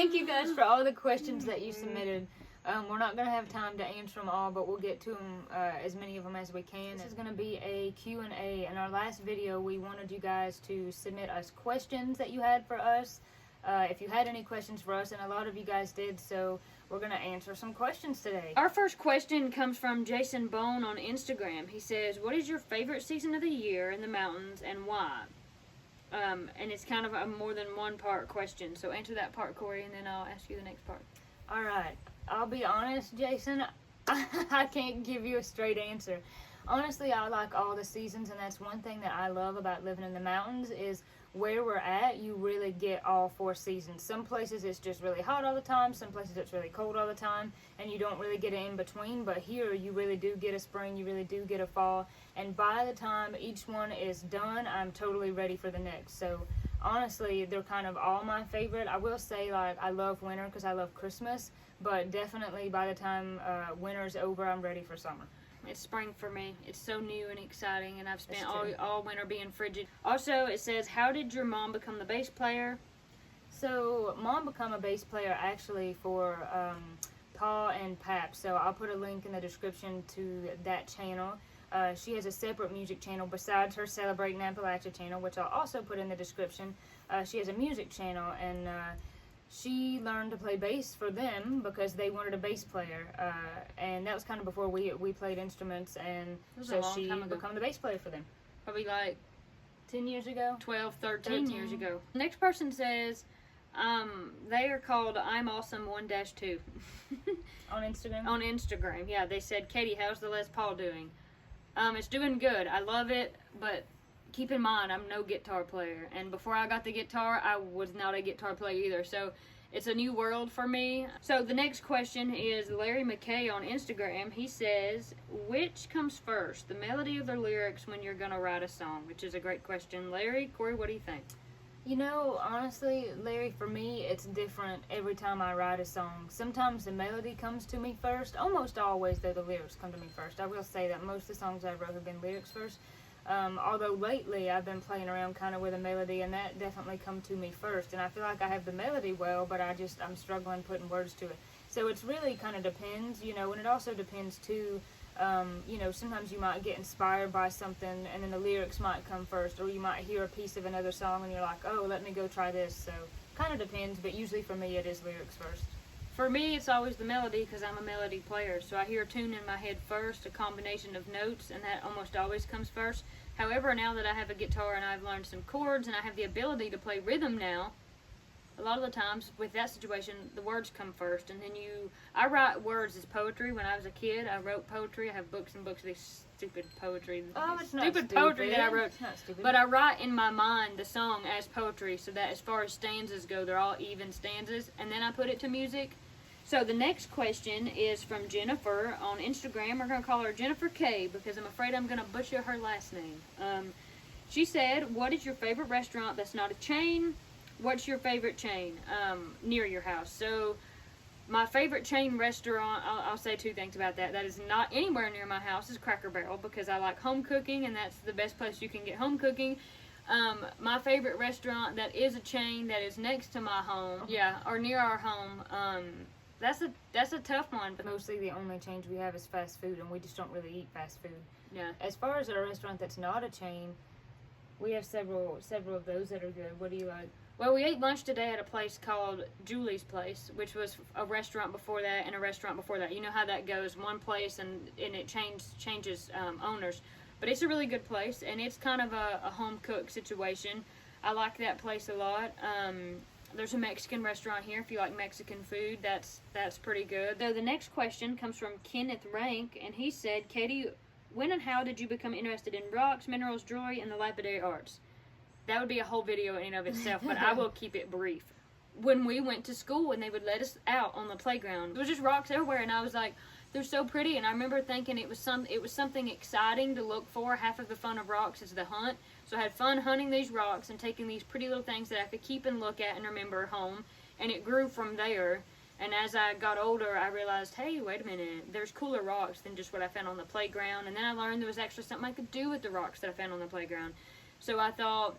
thank you guys for all the questions that you submitted. We're not going to have time to answer them all, but we'll get to them, as many of them as we can. This is going to be a Q&A. In our last video, we wanted you guys to submit us questions that you had for us. If you had any questions for us, and a lot of you guys did, so we're going to answer some questions today. Our first question comes from Jason Bone on Instagram. He says, what is your favorite season of the year in the mountains and why? And it's kind of a more than one part question. So answer that part, Corey, and then I'll ask you the next part. All right. I'll be honest, Jason, I can't give you a straight answer. Honestly, I like all the seasons, and that's one thing that I love about living in the mountains is where we're at, you really get all 4 seasons. Some places it's just really hot all the time, some places it's really cold all the time, and you don't really get it in between, but here you really do get a spring, you really do get a fall, and by the time each one is done, I'm totally ready for the next. So honestly, they're kind of all my favorite. I will say, like, I love winter because I love Christmas, but definitely by the time winter's over, I'm ready for summer. It's spring for me. It's so new and exciting, and I've spent all winter being frigid. Also, it says, how did your mom become the bass player? So, Mom became a bass player actually for Pa and Pap. So, I'll put a link in the description to that channel. She has a separate music channel besides her Celebrating Appalachia channel, which I'll also put in the description. She has a music channel, and she learned to play bass for them because they wanted a bass player, and that was kind of before we played instruments, and so she became the bass player for them. Probably like 10 years ago? 12, 13 years ago. The next person says, they are called I'm Awesome 1-2. On Instagram? On Instagram, yeah. They said, Katie, how's the Les Paul doing? It's doing good. I love it, but keep in mind, I'm no guitar player, and before I got the guitar, I was not a guitar player either, so it's a new world for me. So the next question is Larry McKay on Instagram. He says, which comes first, the melody or the lyrics when you're gonna write a song? Which is a great question. Larry, Corey, what do you think? You know, honestly, Larry, for me, it's different every time I write a song. Sometimes the melody comes to me first. Almost always, though, the lyrics come to me first. I will say that most of the songs I wrote have been lyrics first. Although lately I've been playing around kind of with a melody, and that definitely come to me first. And I feel like I have the melody well, but I'm struggling putting words to it. So it's really kind of depends, you know, and it also depends too, you know, sometimes you might get inspired by something and then the lyrics might come first, or you might hear a piece of another song and you're like, oh, let me go try this. So kind of depends, but usually for me it is lyrics first. For me, it's always the melody because I'm a melody player. So I hear a tune in my head first, a combination of notes, and that almost always comes first. However, now that I have a guitar and I've learned some chords and I have the ability to play rhythm now, a lot of the times with that situation, the words come first. And then I write words as poetry. When I was a kid, I wrote poetry. I have books and books of these stupid poetry. Oh, it's stupid poetry that I wrote. It's not stupid. But I write in my mind the song as poetry so that as far as stanzas go, they're all even stanzas. And then I put it to music. So the next question is from Jennifer on Instagram. We're going to call her Jennifer K because I'm afraid I'm going to butcher her last name. She said, what is your favorite restaurant that's not a chain? What's your favorite chain near your house? So my favorite chain restaurant, I'll say 2 things about that. That is not anywhere near my house is Cracker Barrel because I like home cooking, and that's the best place you can get home cooking. My favorite restaurant that is a chain that is next to my home, or near our home, that's a tough one. But mostly the only change we have is fast food, and we just don't really eat fast food. Yeah. As far as a restaurant that's not a chain, we have several of those that are good. What do you like? Well, we ate lunch today at a place called Julie's Place, which was a restaurant before that and a restaurant before that. You know how that goes, one place and it changes owners. But it's a really good place, and it's kind of a home cook situation. I like that place a lot. There's a Mexican restaurant here. If you like Mexican food, that's pretty good. Though the next question comes from Kenneth Rank, and he said, Katie, when and how did you become interested in rocks, minerals, jewelry, and the lapidary arts? That would be a whole video in and of itself, but I will keep it brief. When we went to school and they would let us out on the playground, there was just rocks everywhere, and I was like, they're so pretty. And I remember thinking it was something exciting to look for. Half of the fun of rocks is the hunt. So I had fun hunting these rocks and taking these pretty little things that I could keep and look at and remember home. And it grew from there. And as I got older, I realized, hey, wait a minute, there's cooler rocks than just what I found on the playground. And then I learned there was actually something I could do with the rocks that I found on the playground. So I thought,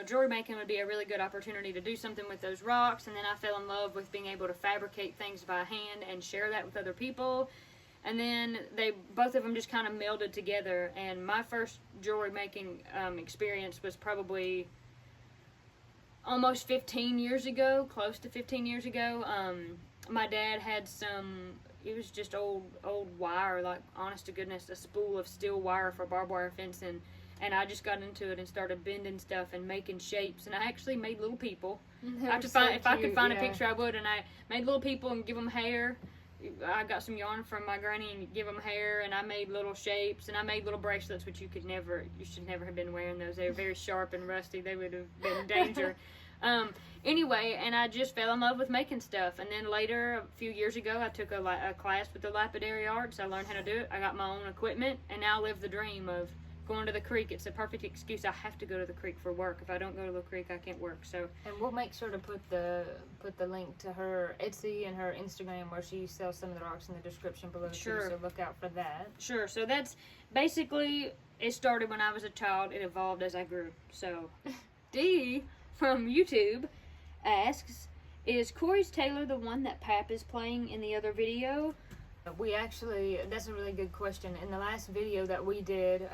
jewelry making would be a really good opportunity to do something with those rocks. And then I fell in love with being able to fabricate things by hand and share that with other people. And then both of them just kind of melded together. And my first jewelry making experience was probably almost 15 years ago, close to 15 years ago. My dad had it was just old wire, like, honest to goodness, a spool of steel wire for barbed wire fencing. And I just got into it and started bending stuff and making shapes. And I actually made little people. If I could find a picture, I would. And I made little people and give them hair. I got some yarn from my granny and give them hair. And I made little shapes. And I made little bracelets, which you should never have been wearing those. They were very sharp and rusty. They would have been in danger. Anyway, and I just fell in love with making stuff. And then later, a few years ago, I took a class with the Lapidary arts. I learned how to do it. I got my own equipment. And now I live the dream of going to the creek. It's a perfect excuse. I have to go to the creek for work. If I don't go to the creek, I can't work. So, and we'll make sure to put the link to her Etsy and her Instagram where she sells some of the rocks in the description below. Sure. Too, so look out for that. Sure. So that's basically, it started when I was a child. It evolved as I grew. So Dee from YouTube asks, is Corey's Taylor the one that Pap is playing in the other video? That's a really good question. In the last video that we did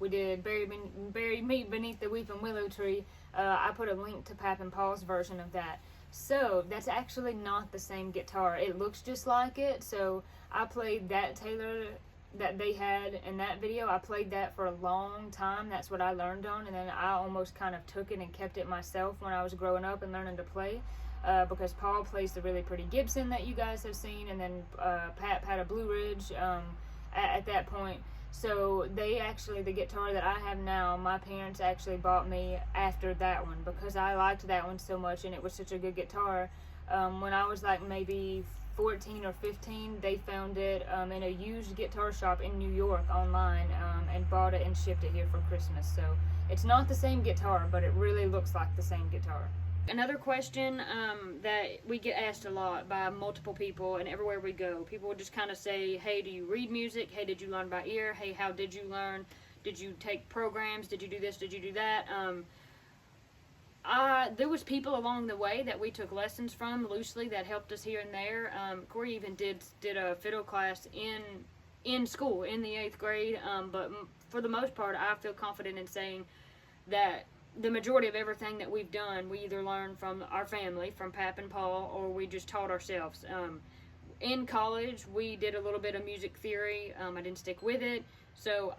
Bury Me Beneath the Weeping Willow Tree, I put a link to Pap and Paul's version of that. So, that's actually not the same guitar. It looks just like it, so I played that Taylor that they had in that video. I played that for a long time. That's what I learned on, and then I almost kind of took it and kept it myself when I was growing up and learning to play. Because Paul plays the really pretty Gibson that you guys have seen, and then Pap had a Blue Ridge at that point. So the guitar that I have now, my parents actually bought me after that one because I liked that one so much and it was such a good guitar. When I was like maybe 14 or 15, they found it in a used guitar shop in New York online and bought it and shipped it here for Christmas. So it's not the same guitar, but it really looks like the same guitar. Another question that we get asked a lot by multiple people, and everywhere we go, people will just kind of say, hey, do you read music? Hey, did you learn by ear? Hey, how did you learn? Did you take programs? Did you do this? Did you do that? There was people along the way that we took lessons from loosely that helped us here and there. Corey even did a fiddle class in school in the 8th grade, but for the most part, I feel confident in saying that the majority of everything that we've done, we either learned from our family, from Pap and Paul, or we just taught ourselves. In college, we did a little bit of music theory. I didn't stick with it, so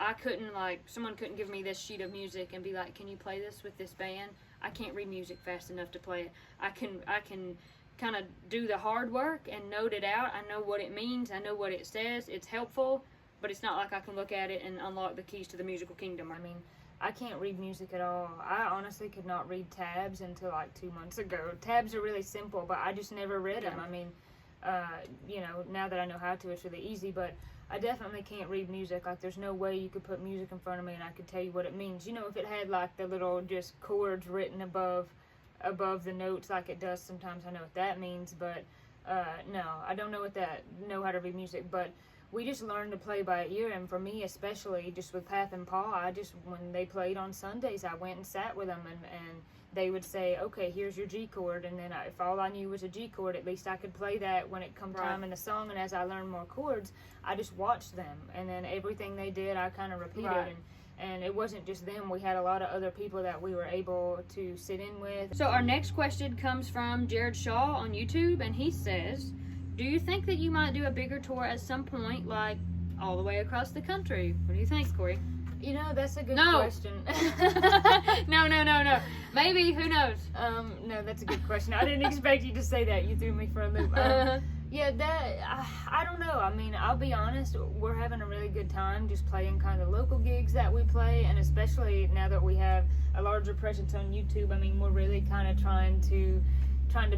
someone couldn't give me this sheet of music and be like, can you play this with this band? I can't read music fast enough to play it. I can kind of do the hard work and note it out. I know what it means. I know what it says. It's helpful, but it's not like I can look at it and unlock the keys to the musical kingdom. I mean, I can't read music at all. I honestly could not read tabs until like 2 months ago. Tabs are really simple, but I just never read them. I mean, now that I know how to, it's really easy, but I definitely can't read music. Like, there's no way you could put music in front of me and I could tell you what it means. If it had like the little just chords written above the notes like it does sometimes, I know what that means, but no, I don't know how to read music, but we just learned to play by ear, and for me especially, just with Pap and Paul, when they played on Sundays, I went and sat with them, and they would say, okay, here's your G chord, and then if all I knew was a G chord, at least I could play that when it come time in the song, and as I learned more chords, I just watched them, and then everything they did, I kind of repeated, and it wasn't just them, we had a lot of other people that we were able to sit in with. So our next question comes from Jared Shaw on YouTube, and he says, do you think that you might do a bigger tour at some point, like all the way across the country? What do you think, Corey? That's a good question. No. Maybe, who knows? No, that's a good question. I didn't expect you to say that. You threw me for a loop. I don't know. I mean, I'll be honest, we're having a really good time just playing kind of local gigs that we play, and especially now that we have a larger presence on YouTube, I mean, we're really kind of trying to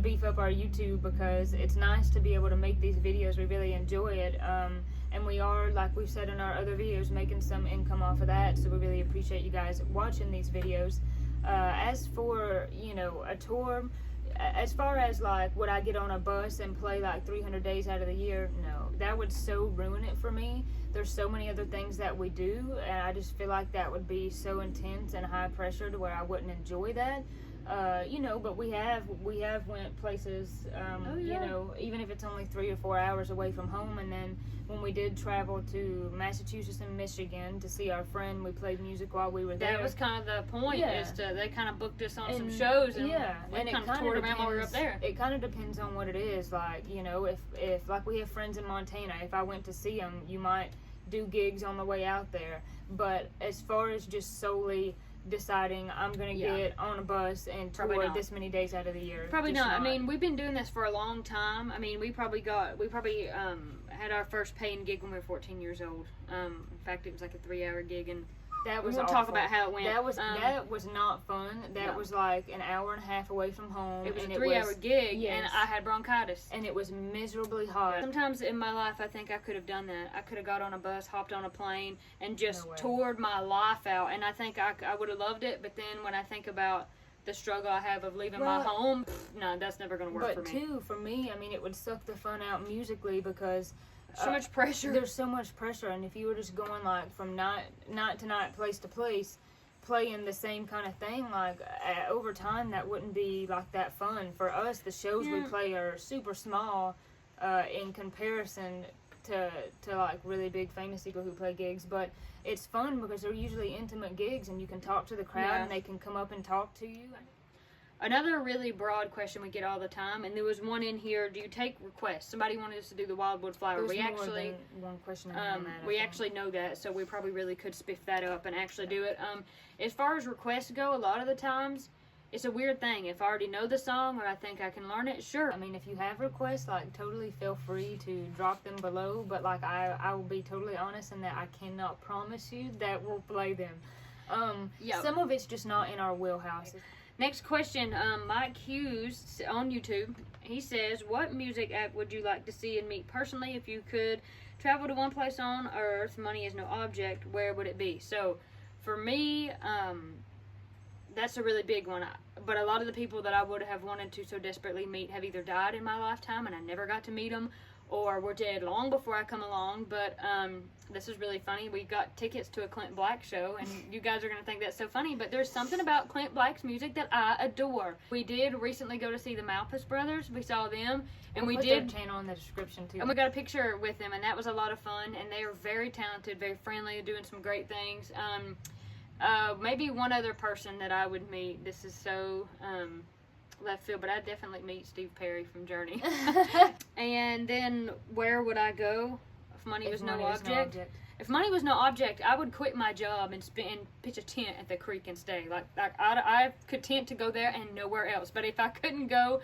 beef up our YouTube because it's nice to be able to make these videos. We really enjoy it, and we are, like we've said in our other videos, making some income off of that, so we really appreciate you guys watching these videos. As for a tour, as far as like would I get on a bus and play like 300 days out of the year, no, that would so ruin it for me. There's so many other things that we do, and I just feel like that would be so intense and high pressure to where I wouldn't enjoy that. You know, but we have went places, you know, even if it's only 3 or 4 hours away from home. And then when we did travel to Massachusetts and Michigan to see our friend, we played music while we were there. That was kind of the point, is they kind of booked us on some And, shows, and and we kind of toured around while we were up there. It kind of depends on what it is. Like, you know, if like we have friends in Montana, if I went to see them, you might do gigs on the way out there. But as far as just solely deciding I'm gonna get on a bus and tour this many days out of the year, probably not. I mean, we've been doing this for a long time. I mean, we probably had our first paying gig when we were 14 years old. In fact, it was like a 3-hour gig, and that was we'll talk about how it went. That was not fun. That was like an hour and a half away from home. It was a 3-hour gig, and I had bronchitis. And it was miserably hot. Sometimes in my life, I think I could have done that. I could have got on a bus, hopped on a plane, and just toured my life out. And I think I would have loved it. But then when I think about the struggle I have of leaving my home, no, that's never going to work for me. But too, for me, I mean, it would suck the fun out musically because so much pressure. There's so much pressure, and if you were just going like from night to night, place to place, playing the same kind of thing, like over time, that wouldn't be like that fun for us. The shows we play are super small in comparison to like really big famous people who play gigs, but it's fun because they're usually intimate gigs, and you can talk to the crowd, and they can come up and talk to you. Another really broad question we get all the time, and there was one in here: do you take requests? Somebody wanted us to do the Wildwood Flower. There's more than one question in that, we actually know that, so we probably really could spiff that up and actually do it. As far as requests go, a lot of the times it's a weird thing. If I already know the song or I think I can learn it, sure. I mean, if you have requests, like, totally feel free to drop them below, but like I will be totally honest in that I cannot promise you that we'll play them. Some of it's just not in our wheelhouse. Next question, Mike Hughes on YouTube. He says, what music act would you like to see and meet personally? If you could travel to one place on Earth, money is no object, where would it be? So, for me, that's a really big one. But a lot of the people that I would have wanted to so desperately meet have either died in my lifetime and I never got to meet them, or were dead long before I come along. But this is really funny. We got tickets to a Clint Black show, and you guys are going to think that's so funny, but there's something about Clint Black's music that I adore. We did recently go to see the Malpass Brothers. We saw them, and we'll put their channel in the description too. And we got a picture with them, and that was a lot of fun, and they are very talented, very friendly, doing some great things. Maybe one other person that I would meet. This is so left field, but I'd definitely meet Steve Perry from Journey. And then where would I go if money was no object? If money was no object, I would quit my job and pitch a tent at the creek and stay. Like I could tent to go there and nowhere else. But if I couldn't go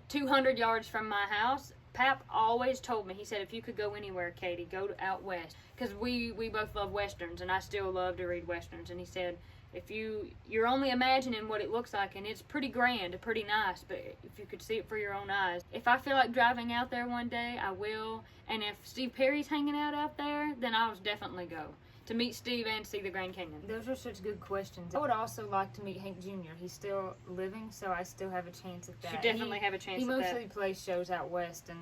200 yards from my house, Pap always told me, he said, if you could go anywhere, Katie, go out west. Because we both love Westerns, and I still love to read Westerns. And he said, if you're only imagining what it looks like, and it's pretty grand, pretty nice, but if you could see it for your own eyes. If I feel like driving out there one day, I will. And if Steve Perry's hanging out there, then I'll definitely go to meet Steve and see the Grand Canyon. Those are such good questions. I would also like to meet Hank Jr. He's still living, so I still have a chance at that. You definitely have a chance at that. He mostly plays shows out west, and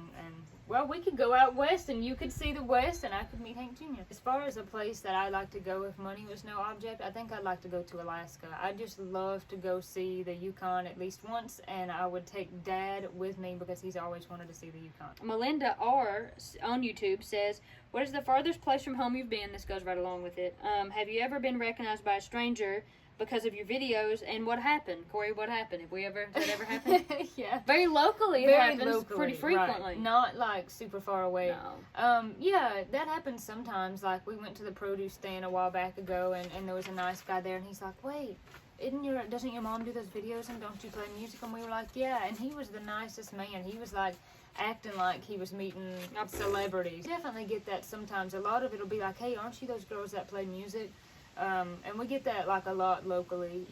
well, we could go out west, and you could see the west, and I could meet Hank Jr. As far as a place that I'd like to go if money was no object, I think I'd like to go to Alaska. I just love to go see the Yukon at least once, and I would take Dad with me because he's always wanted to see the Yukon. Melinda R. on YouTube says, what is the farthest place from home you've been? This goes right along with it. Have you ever been recognized by a stranger because of your videos, and what happened? Corey, what happened? Has that ever happened? Yeah. Very locally, it happens pretty frequently. Right. Not like super far away. No. Yeah, that happens sometimes. Like, we went to the produce stand a while back ago, and there was a nice guy there, and he's like, wait, doesn't your mom do those videos, and don't you play music? And we were like, yeah, and he was the nicest man. He was like acting like he was meeting celebrities. Definitely get that sometimes. A lot of it'll be like, hey, aren't you those girls that play music? And we get that like a lot locally.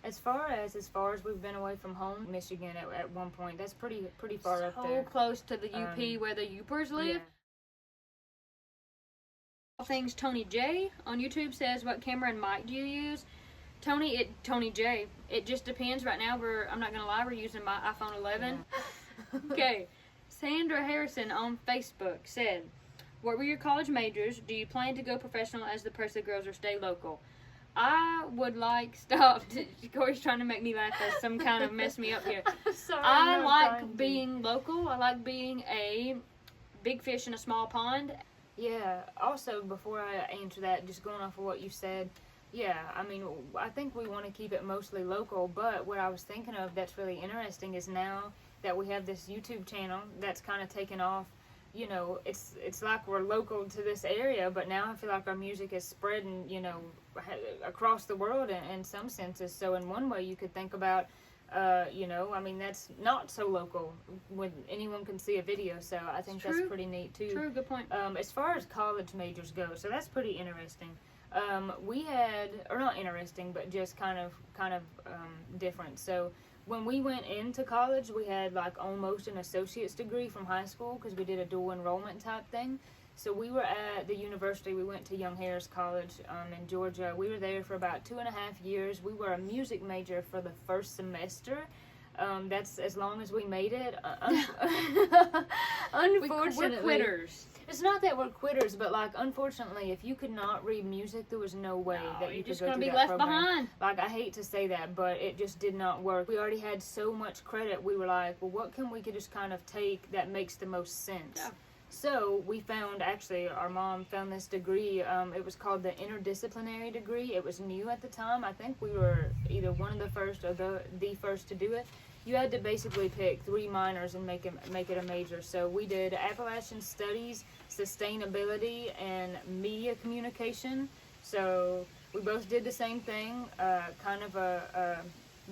As far as we've been away from home, Michigan at one point, that's pretty far up there. So close to the UP where the Upers live. Yeah. All things Tony J on YouTube says, what camera and mic do you use? Tony J. It just depends. Right now I'm not gonna lie, we're using my iPhone 11. Yeah. Okay. Sandra Harrison on Facebook said, What were your college majors? Do you plan to go professional as the Pressley girls or stay local? I would like, stop, Corey's trying to make me laugh as some kind of mess me up here. Sorry, I like being local. I like being a big fish in a small pond. Yeah, also, before I answer that, just going off of what you said, yeah, I mean, I think we want to keep it mostly local, but what I was thinking of that's really interesting is now that we have this YouTube channel that's kind of taken off, you know, it's like we're local to this area, but now I feel like our music is spreading, you know, across the world in some senses. So in one way you could think about, you know, I mean, that's not so local when anyone can see a video, so I think that's pretty neat too. True, good point. As far as college majors go, so that's pretty interesting. We had, or not interesting, but just kind of different. So when we went into college, we had like almost an associate's degree from high school because we did a dual enrollment type thing. So we were at the university. We went to Young Harris College in Georgia. We were there for about 2.5 years. We were a music major for the first semester. That's as long as we made it. Unfortunately, we're quitters. It's not that we're quitters, but like unfortunately, if you could not read music, there was no way that you could just go gonna through be that left program. behind. Like, I hate to say that, but it just did not work. We already had so much credit. We were like, well, what can we could just kind of take that makes the most sense? Yeah. So we found, actually, our mom found this degree. It was called the interdisciplinary degree. It was new at the time. I think we were either one of the first or the first to do it. You had to basically pick 3 minors and make it a major. So we did Appalachian Studies, Sustainability, and Media Communication. So we both did the same thing, kind of a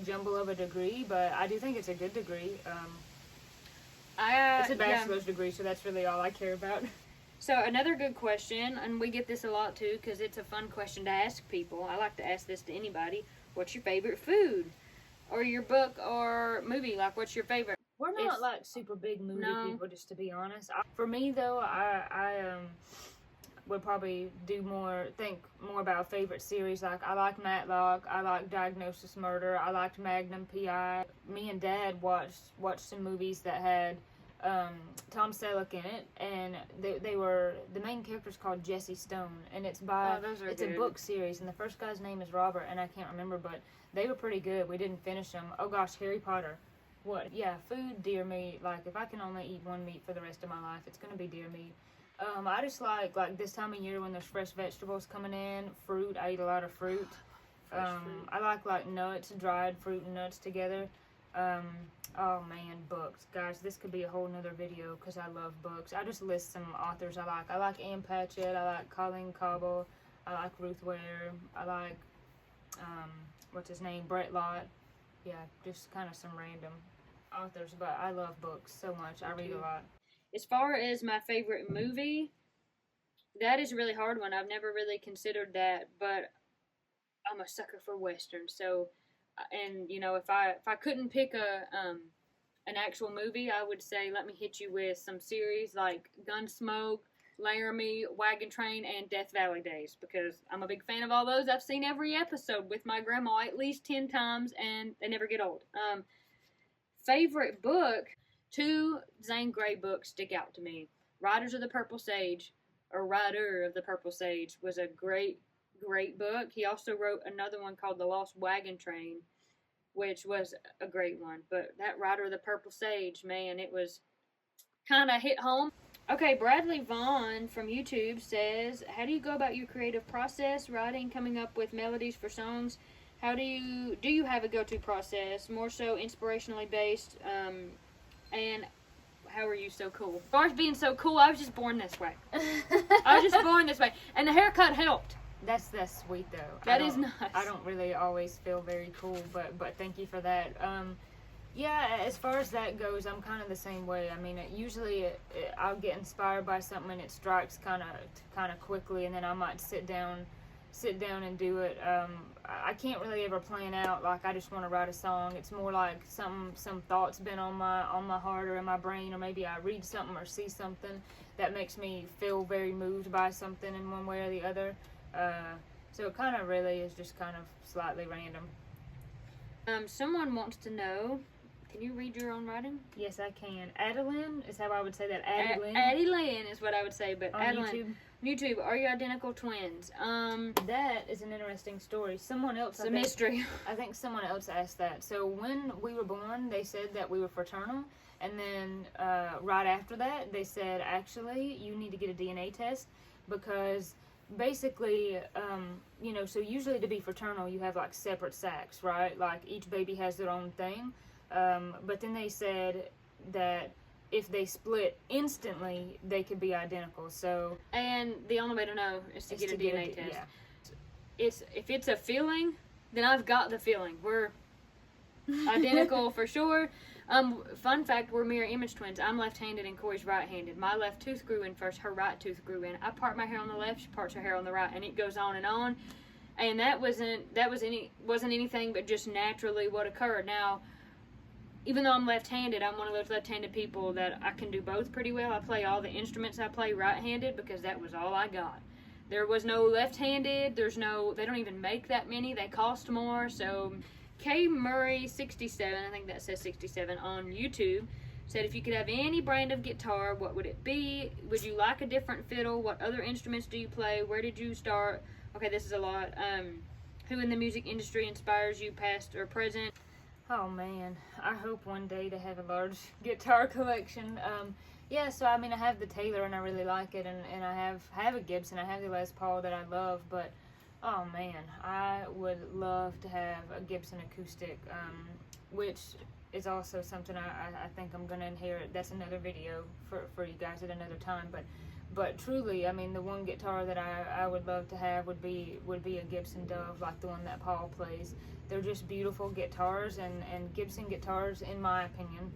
jumble of a degree, but I do think it's a good degree. It's a bachelor's degree, so that's really all I care about. So another good question, and we get this a lot too because it's a fun question to ask people. I like to ask this to anybody. What's your favorite food? Or your book or movie? Like, what's your favorite? We're not like super big movie people, just to be honest. For me though, I would probably think more about favorite series. Like, I like Matlock, I like Diagnosis Murder, I liked Magnum PI. Me and Dad watched some movies that had Tom Selleck in it, and they were, the main character's called Jesse Stone, and it's good. a book series, and the first guy's name is Robert, and I can't remember, but they were pretty good. We didn't finish them. Oh gosh, Harry Potter. What? Yeah, food, deer meat. Like, if I can only eat one meat for the rest of my life, it's gonna be deer meat. I just like this time of year when there's fresh vegetables coming in, fruit. I eat a lot of fruit. I like nuts, dried fruit and nuts together. Oh man, books. Guys, this could be a whole nother video because I love books. I just list some authors I like. I like Ann Patchett. I like Colleen Cobble. I like Ruth Ware. I like, what's his name? Brett Lott. Yeah, just kind of some random authors, but I love books so much. I read a lot. As far as my favorite movie, that is a really hard one. I've never really considered that, but I'm a sucker for Westerns. So, and you know, if I couldn't pick an actual movie, I would say let me hit you with some series like Gunsmoke, Laramie, Wagon Train, and Death Valley Days, because I'm a big fan of all those. I've seen every episode with my grandma at least 10 times, and they never get old. Favorite book, 2 Zane Grey books stick out to me. Riders of the Purple Sage, or Rider of the Purple Sage, was a great book. He also wrote another one called The Lost Wagon Train, which was a great one. But that Rider of the Purple Sage, man, it was kind of hit home. Okay, Bradley Vaughn from YouTube says, how do you go about your creative process, writing, coming up with melodies for songs? How do you have a go-to process, more so inspirationally based, and how are you so cool? As far as being so cool, I was just born this way. And the haircut helped. That's sweet though. That is nice. I don't really always feel very cool, but thank you for that. Yeah, as far as that goes, I'm kind of the same way. I mean, usually I'll get inspired by something and it strikes kind of quickly, and then I might sit down and do it. I can't really ever plan out like I just want to write a song. It's more like some thoughts been on my heart or in my brain, or maybe I read something or see something that makes me feel very moved by something in one way or the other. So it kind of really is just kind of slightly random. Someone wants to know, Can you read your own writing? Yes, I can. Adeline is how I would say that. Adeline. Addie Lynn is what I would say, but On Adeline. YouTube. Are you identical twins? That is an interesting story. Someone else. It's a mystery. I think someone else asked that. So when we were born, they said that we were fraternal, and then right after that, they said actually you need to get a DNA test because basically, so usually to be fraternal, you have like separate sacs, right? Like each baby has their own thing. But then they said that if they split instantly, they could be identical. So, and the only way to know is to get a DNA test. Yeah. If it's a feeling, then I've got the feeling. We're identical for sure. Fun fact, we're mirror image twins. I'm left-handed and Corey's right-handed. My left tooth grew in first, her right tooth grew in. I part my hair on the left, she parts her hair on the right, and it goes on and on. And that wasn't anything but just naturally what occurred. Now, even though I'm left-handed, I'm one of those left-handed people that I can do both pretty well. I play all the instruments I play right-handed because that was all I got. There was no left-handed, they don't even make that many, they cost more, so K Murray 67, I think that says 67 on YouTube, said if you could have any brand of guitar, what would it be? Would you like a different fiddle? What other instruments do you play? Where did you start? Okay, this is a lot. Who in the music industry inspires you, past or present? Oh man, I hope one day to have a large guitar collection. Yeah, so I mean I have the Taylor and I really like it, and I have a Gibson, I have the Les Paul that I love, but oh man, I would love to have a Gibson acoustic, which is also something I think I'm going to inherit. That's another video for you guys at another time, but truly, I mean, the one guitar that I would love to have would be a Gibson Dove, like the one that Paul plays. They're just beautiful guitars, and Gibson guitars, in my opinion,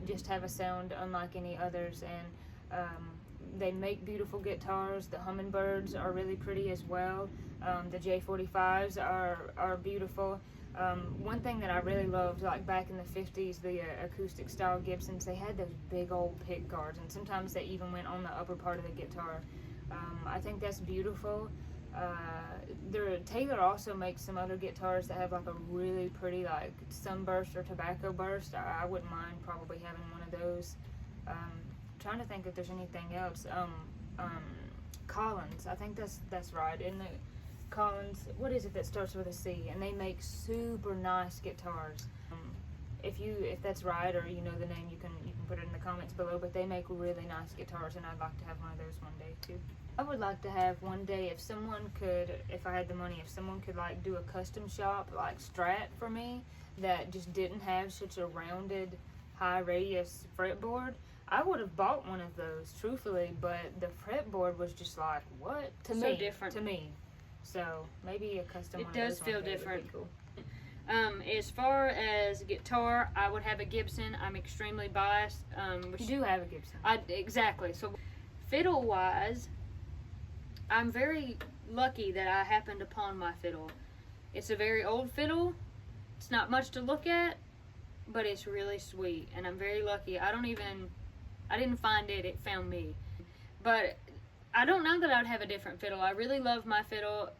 just have a sound unlike any others, and they make beautiful guitars. The Hummingbirds are really pretty as well. The J45s are beautiful. One thing that I really loved, like back in the 50s, the acoustic style Gibsons, they had those big old pick guards, and sometimes they even went on the upper part of the guitar. I think that's beautiful. Taylor also makes some other guitars that have like a really pretty like sunburst or tobacco burst. I wouldn't mind probably having one of those. Trying to think if there's anything else. Collins, I think that's right. And the Collins, what is it that starts with a C? And they make super nice guitars. If that's right, or you know the name, you can put it in the comments below. But they make really nice guitars, and I'd like to have one of those one day too. I would like to have one day, if I had the money, if someone could like do a custom shop like Strat for me that just didn't have such a rounded high radius fretboard, I would have bought one of those, truthfully, but the fretboard was just like, what? So different. To me. So maybe a custom one. It does feel different. Cool. As far as guitar, I would have a Gibson. I'm extremely biased. You do have a Gibson. Exactly. So fiddle-wise, I'm very lucky that I happened upon my fiddle. It's a very old fiddle. It's not much to look at, but it's really sweet, and I'm very lucky. I didn't find it, it found me. But I don't know that I would have a different fiddle. I really love my fiddle.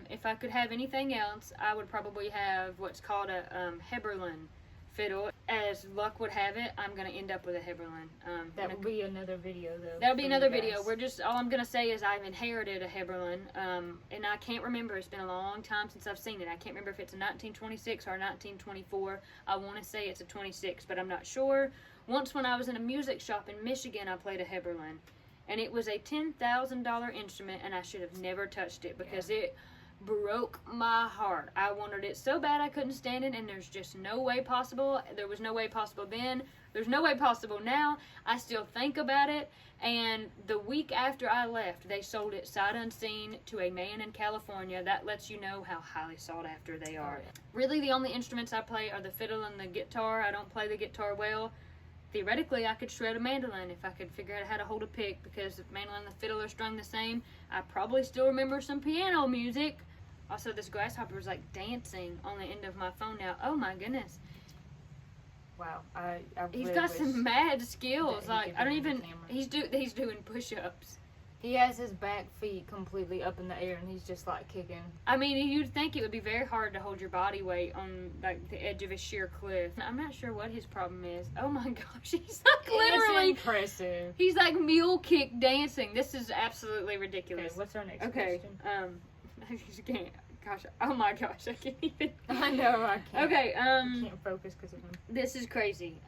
If I could have anything else, I would probably have what's called a Heberlin fiddle. As luck would have it, I'm going to end up with a Heberlin. That will be another video, though. That'll be another video. All I'm going to say is I've inherited a Heberlin, and I can't remember. It's been a long time since I've seen it. I can't remember if it's a 1926 or a 1924. I want to say it's a 26, but I'm not sure. Once when I was in a music shop in Michigan, I played a Heberlin, and it was a $10,000 instrument, and I should have never touched it because it broke my heart. I wanted it so bad I couldn't stand it, and there's just no way possible. There was no way possible then. There's no way possible now. I still think about it, and the week after I left, they sold it sight unseen to a man in California. That lets you know how highly sought after they are. Oh, yeah. Really, the only instruments I play are the fiddle and the guitar. I don't play the guitar well. Theoretically, I could shred a mandolin if I could figure out how to hold a pick, because the mandolin and the fiddle are strung the same. I probably still remember some piano music. Also, this grasshopper is like dancing on the end of my phone now. Oh my goodness. Wow, He's got some mad skills. Like, I don't even, he's doing push-ups. He has his back feet completely up in the air, and he's just like kicking. I mean, you'd think it would be very hard to hold your body weight on like the edge of a sheer cliff. I'm not sure what his problem is. Oh my gosh, he's like literally It's impressive. He's like mule kick dancing. This is absolutely ridiculous. Okay, what's our next Okay, question? I just can't. Gosh, oh my gosh, I can't even. I know, I can't. Okay, I can't focus because of him. This is crazy.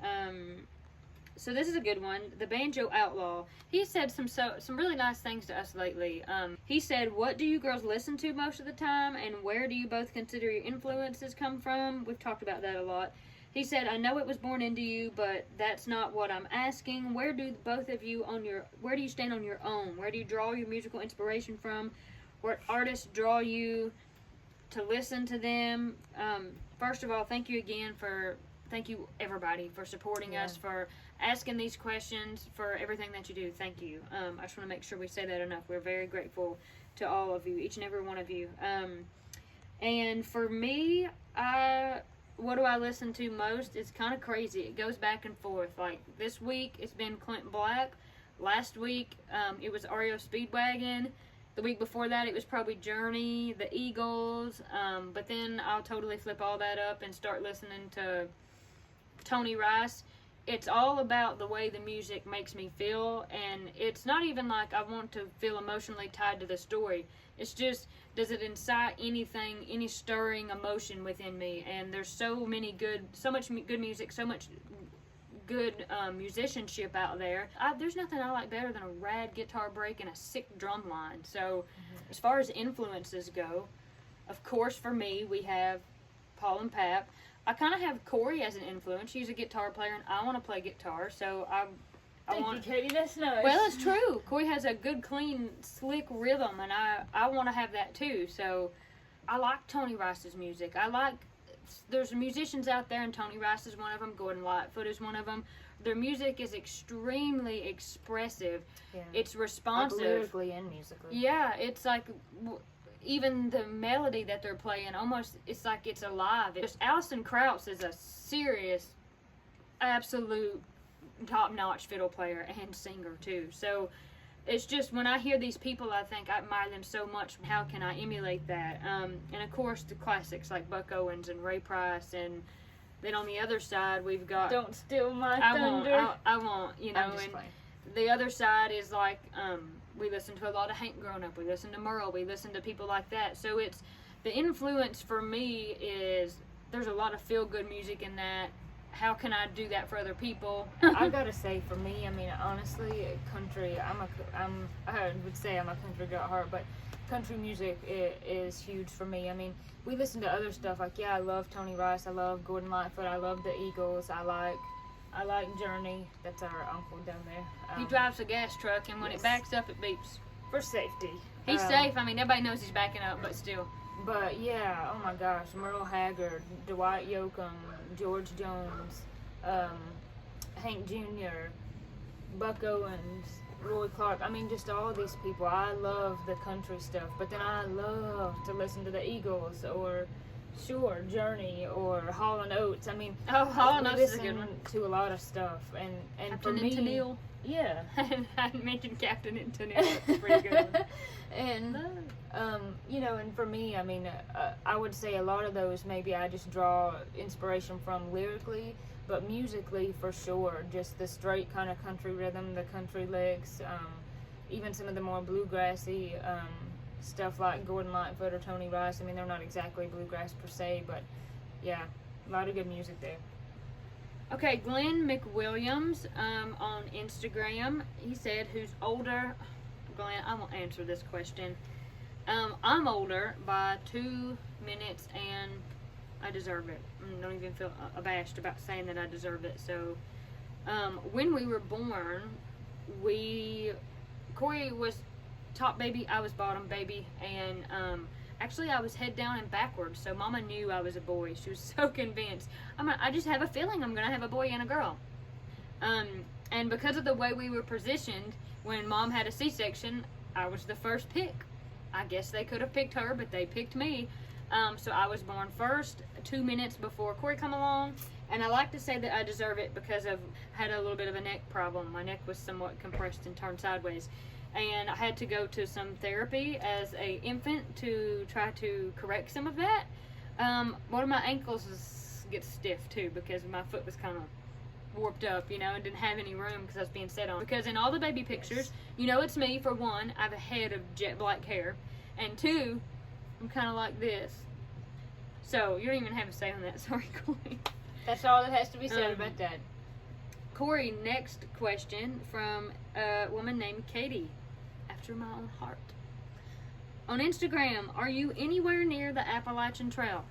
So this is a good one. The Banjo Outlaw. He said some really nice things to us lately. He said, "What do you girls listen to most of the time, and where do you both consider your influences come from?" We've talked about that a lot. He said, "I know it was born into you, but that's not what I'm asking. Where do both of you where do you stand on your own? Where do you draw your musical inspiration from? What artists draw you to listen to them?" First of all, thank you everybody for supporting us, for asking these questions, for everything that you do. Thank you. I just want to make sure we say that enough. We're very grateful to all of you, each and every one of you. And for me, what do I listen to most? It's kind of crazy. It goes back and forth. Like this week, it's been Clint Black. Last week, it was REO Speedwagon. The week before that, it was probably Journey, the Eagles. But then I'll totally flip all that up and start listening to Tony Rice. It's all about the way the music makes me feel, and it's not even like I want to feel emotionally tied to the story. It's just, does it incite anything, any stirring emotion within me? And there's so much good music, so much good musicianship out there. There's nothing I like better than a rad guitar break and a sick drum line. So as far as influences go, of course for me we have Paul and Pap. I kind of have Corey as an influence. She's a guitar player, and I want to play guitar, so Thank you, Katie. That's nice. Well, it's true. Corey has a good, clean, slick rhythm, and I want to have that too. So I like Tony Rice's music. There's musicians out there, and Tony Rice is one of them. Gordon Lightfoot is one of them. Their music is extremely expressive. Yeah. It's responsive. Like lyrically and musically. Yeah, it's like... even the melody that they're playing, almost, it's like it's alive. Alison Krauss is a serious, absolute, top-notch fiddle player and singer, too. So, it's just, when I hear these people, I think I admire them so much. How can I emulate that? And, of course, the classics like Buck Owens and Ray Price, and then on the other side, we've got... Don't Steal My Thunder. I won't, you know, and playing. The other side is like... we listen to a lot of Hank growing up. We listen to Merle. We listen to people like that. So it's, the influence for me is, there's a lot of feel-good music in that. How can I do that for other people? I gotta say, for me, I mean, honestly, country, I would say I'm a country girl at heart, but country music is huge for me. I mean, we listen to other stuff, like, I love Tony Rice, I love Gordon Lightfoot, I love the Eagles, I like Journey. That's our uncle down there. He drives a gas truck, and when it backs up, it beeps. For safety. He's safe. I mean, everybody knows he's backing up, but still. But yeah, oh my gosh, Merle Haggard, Dwight Yoakam, George Jones, Hank Jr., Buck Owens, Roy Clark. I mean, just all these people. I love the country stuff, but then I love to listen to the Eagles or... Sure, Journey or Hall & Oates. I mean, Hall & Oates is a good one. To a lot of stuff, and Captain for me, Tennille. Yeah, I mentioned Captain and Tennille. That's a pretty good one. And you know, and for me, I mean, I would say a lot of those maybe I just draw inspiration from lyrically, but musically for sure, just the straight kind of country rhythm, the country licks, even some of the more bluegrassy. Stuff like Gordon Lightfoot or Tony Rice. I mean, they're not exactly bluegrass per se, but yeah, a lot of good music there. Okay, Glenn McWilliams on Instagram, he said, who's older? Glenn, I won't answer this question. I'm older by 2 minutes, and I deserve it. I don't even feel abashed about saying that I deserve it. So, when we were born, Corey was top baby, I was bottom baby, and actually I was head down and backwards, so Mama knew I was a boy. She was so convinced. I just have a feeling I'm gonna have a boy and a girl. And because of the way we were positioned, when Mom had a C-section, I was the first pick. I guess they could have picked her, but they picked me. So I was born first, 2 minutes before Corey come along, and I like to say that I deserve it because I had a little bit of a neck problem. My neck was somewhat compressed and turned sideways. and I had to go to some therapy as a infant to try to correct some of that. One of my ankles gets stiff too because my foot was kind of warped up, you know, and didn't have any room because I was being sat on. Because in all the baby pictures, you know it's me. For one, I have a head of jet black hair, and two, I'm kind of like this. So you don't even have a say on that. Sorry, Corey. That's all that has to be said about that. Corey, next question from a woman named Katie, after my own heart. On Instagram, are you anywhere near the Appalachian Trail?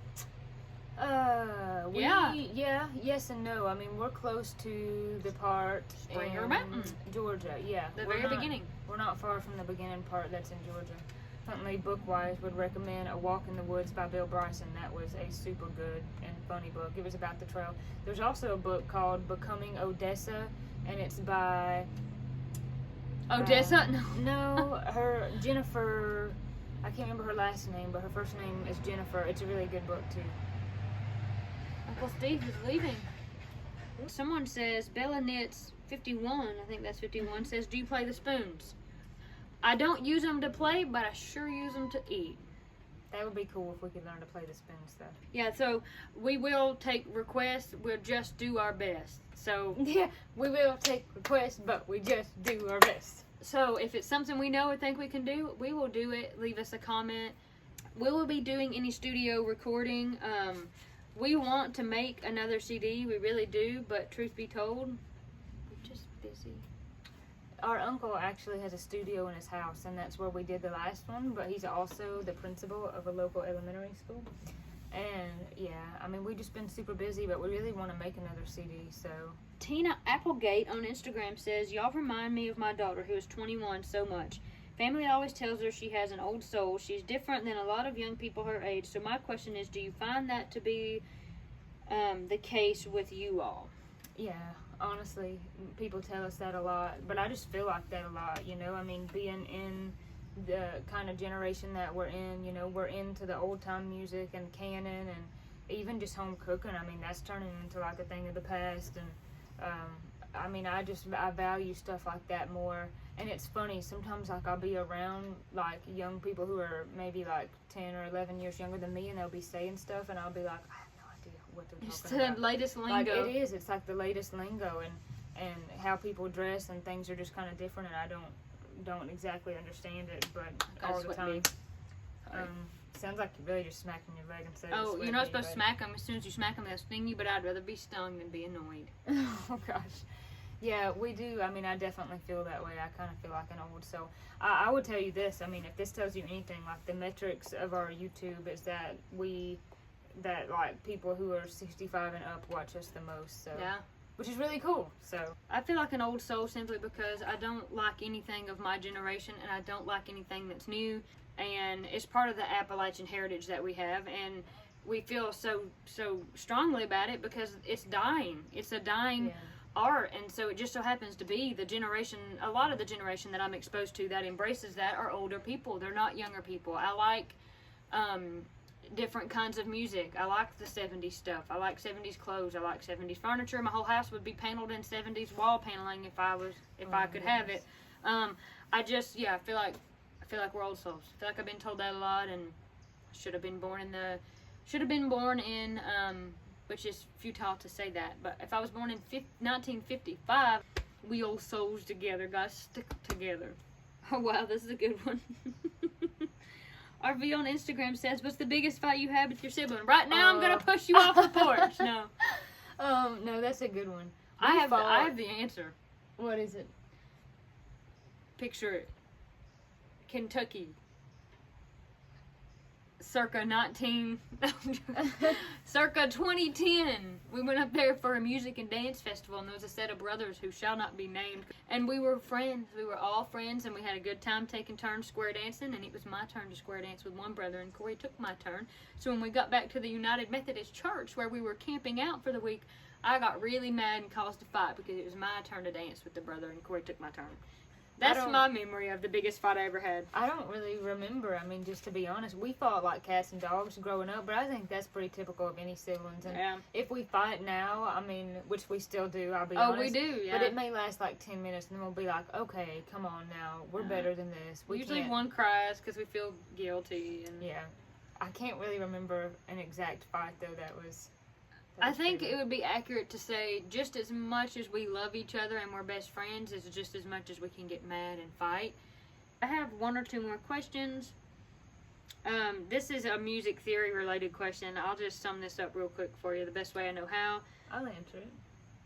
Yes and no. I mean, we're close to the part Springer in Mountain, Georgia. Yeah, the very beginning. We're not far from the beginning part that's in Georgia. Huntley book-wise would recommend A Walk in the Woods by Bill Bryson. That was a super good and funny book. It was about the trail. There's also a book called Becoming Odessa, and it's by Odessa? No, her Jennifer. I can't remember her last name, but her first name is Jennifer. It's a really good book too. Uncle Steve is leaving. Someone says, Bella Knits 51, I think that's 51, says, do you play the spoons? I don't use them to play, but I sure use them to eat. That would be cool if we could learn to play the spoon stuff. Yeah, so we will take requests. We'll just do our best. So yeah, we will take requests, but we just do our best. So if it's something we know or think we can do, we will do it. Leave us a comment. We will be doing any studio recording. We want to make another CD. We really do, but truth be told, we're just busy. Our uncle actually has a studio in his house, and that's where we did the last one, but he's also the principal of a local elementary school. And yeah, I mean, we've just been super busy, but we really want to make another CD, so. Tina Applegate on Instagram says, y'all remind me of my daughter who is 21 so much. Family always tells her she has an old soul. She's different than a lot of young people her age. So my question is, do you find that to be the case with you all? Yeah, honestly, people tell us that a lot, but I just feel like that a lot, you know. I mean, being in the kind of generation that we're in, you know, we're into the old time music and canon and even just home cooking. I mean, that's turning into like a thing of the past. And I mean, I value stuff like that more. And it's funny, sometimes like I'll be around like young people who are maybe like 10 or 11 years younger than me, and they'll be saying stuff, and I'll be like, I have no idea what they're talking about. It's the latest lingo. Like it is. It's like the latest lingo, and how people dress and things are just kind of different, and I don't exactly understand it, but all the time. Sounds like you really just smacking your leg and said. Oh, you're not supposed to smack them. As soon as you smack them, they'll sting you. But I'd rather be stung than be annoyed. Oh gosh. Yeah, we do. I mean, I definitely feel that way. I kind of feel like an old soul. I would tell you this. I mean, if this tells you anything, like the metrics of our YouTube is that like people who are 65 and up watch us the most. So yeah, which is really cool. So I feel like an old soul simply because I don't like anything of my generation, and I don't like anything that's new. And it's part of the Appalachian heritage that we have, and we feel so strongly about it because it's dying. It's a dying art, and so it just so happens to be the generation, a lot of the generation that I'm exposed to that embraces that are older people. They're not younger people. I like different kinds of music. I like the 70s stuff. I like 70s clothes. I like 70s furniture. My whole house would be paneled in 70s wall paneling if I could have it. I feel like we're old souls. I feel like I've been told that a lot, and should have been born in which is futile to say that, but if I was born in 1955, we old souls together gotta stick together. Oh wow, this is a good one. RV on Instagram says, what's the biggest fight you had with your sibling? Right now I'm gonna push you off the porch. No. No, that's a good one. I have the answer. What is it? Picture it. Kentucky. Circa 2010. We went up there for a music and dance festival, and there was a set of brothers who shall not be named. And we were friends. We were all friends, and we had a good time taking turns square dancing, and it was my turn to square dance with one brother, and Corey took my turn. So when we got back to the United Methodist Church, where we were camping out for the week, I got really mad and caused a fight because it was my turn to dance with the brother, and Corey took my turn. That's my memory of the biggest fight I ever had. I don't really remember. I mean, just to be honest, we fought like cats and dogs growing up, but I think that's pretty typical of any siblings. And if we fight now, I mean, which we still do, I'll be honest. Oh, we do, yeah. But it may last like 10 minutes, and then we'll be like, okay, come on now. We're better than this. Usually one cries because we feel guilty. And yeah. I can't really remember an exact fight, though, that was I think it would be accurate to say just as much as we love each other and we're best friends is just as much as we can get mad and fight. I have one or two more questions. This is a music theory related question. I'll just sum this up real quick for you the best way I know how. I'll answer it.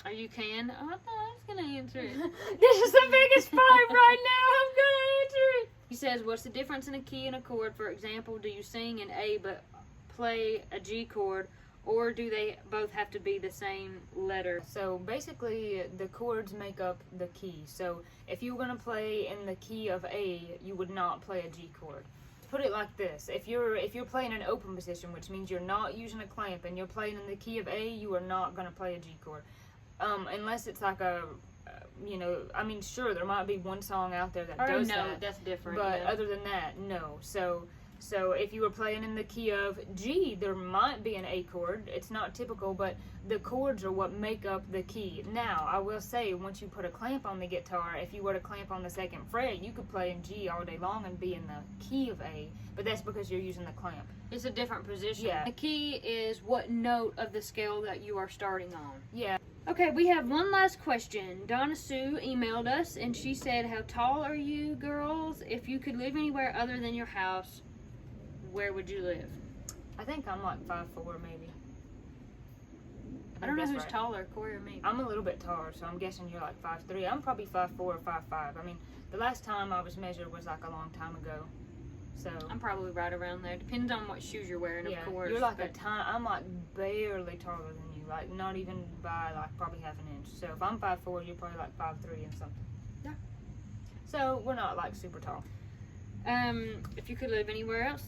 Oh, you can? Oh, I thought I was going to answer it. This is the biggest fight right now. I'm going to answer it. He says, what's the difference in a key and a chord? For example, do you sing in A but play a G chord? Or do they both have to be the same letter? So basically, the chords make up the key. So if you were going to play in the key of A, you would not play a G chord. Put it like this: if you're playing an open position, which means you're not using a clamp, and you're playing in the key of A, you are not going to play a G chord, unless it's like a, I mean, sure, there might be one song out there that does that. No, that's different. But other than that, no. So if you were playing in the key of G, there might be an A chord. It's not typical, but the chords are what make up the key. Now, I will say, once you put a clamp on the guitar, if you were to clamp on the second fret, you could play in G all day long and be in the key of A, but that's because you're using the clamp. It's a different position. Yeah. The key is what note of the scale that you are starting on. Yeah. Okay, we have one last question. Donna Sue emailed us, and she said, how tall are you girls? If you could live anywhere other than your house, where would you live? I think I'm like 5'4", maybe. I don't know who's right. taller, Corey or me. I'm a little bit taller, so I'm guessing you're like 5'3". I'm probably 5'4" or 5'5". I mean, the last time I was measured was like a long time ago. So I'm probably right around there. Depends on what shoes you're wearing, of course. You're like I'm like barely taller than you. Like not even by like probably half an inch. So if I'm 5'4", you're probably like 5'3" and something. Yeah. So we're not like super tall. If you could live anywhere else,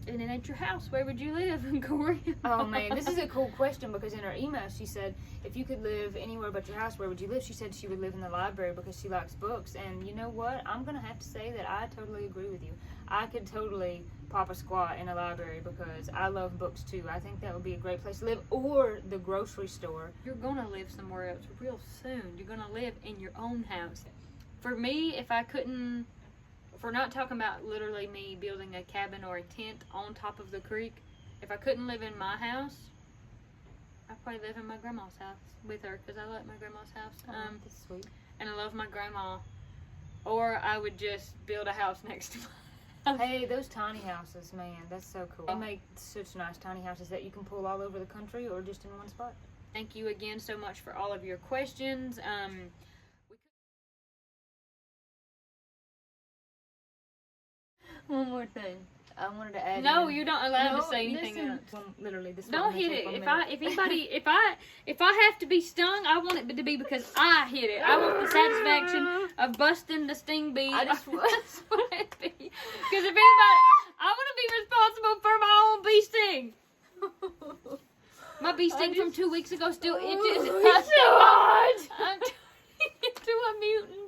and it ain't your house, where would you live, Corey? Oh man, this is a cool question because in her email she said, if you could live anywhere but your house, where would you live? She said she would live in the library because she likes books. And you know what? I'm going to have to say that I totally agree with you. I could totally pop a squat in a library because I love books too. I think that would be a great place to live. Or the grocery store. You're going to live somewhere else real soon. You're going to live in your own house. For me, if we're not talking about literally me building a cabin or a tent on top of the creek, if I couldn't live in my house, I'd probably live in my grandma's house with her because I like my grandma's house. That's sweet. And I love my grandma. Or I would just build a house next to my house. Hey, those tiny houses, man, that's so cool. They make such nice tiny houses that you can pull all over the country or just in one spot. Thank you again so much for all of your questions. One more thing. I wanted to add. No, you're not allowed to say anything else. Literally, this. Don't hit it. If I have to be stung, I want it to be because I hit it. I want the satisfaction of busting the sting bee. I just want it to be. Because if anybody, I want to be responsible for my own bee sting. My bee sting from 2 weeks ago still itches. It's so hot. I'm turning into a mutant.